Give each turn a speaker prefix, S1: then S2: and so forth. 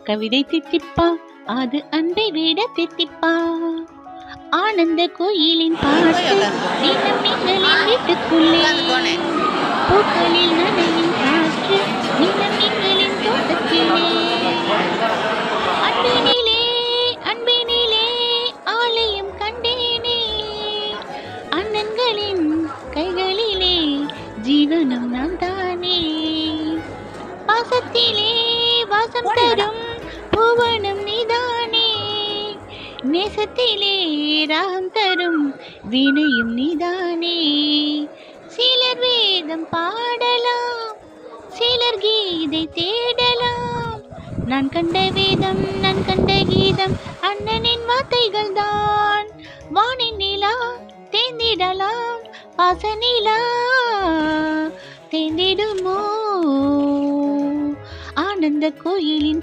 S1: கவிதை தித்திப்பா, அது அன்பை விட தித்திப்பா. ஆனந்த கோயிலின் பாட்டு தினம் எங்களின் வீட்டுக்குள்ளே. பூக்களில் நனையும் காற்று தினம் எங்களின் தோட்டத்திலே. அன்பினிலே அன்பினிலே ஆலயம் கண்டேனே. அண்ணன்களின் கைகளிலே ஜீவனம் நான் தானே. பாசத்திலே வாசம் தரும் பூவனம் நீதானே. நேசத்திலே ராகம் தரும் வீணையும் நீதானே. சிலர் வேதம் பாடலாம், சிலர் கீதை தேடலாம். நான் கண்ட வேதம், நான் கண்ட கீதம் அண்ணனின் வார்த்தைகள் தான். வானின் நிலா தேர்ந்திடலாம், பாச நிலா தேர்ந்திடுமோ. ஆனந்த கோயிலின்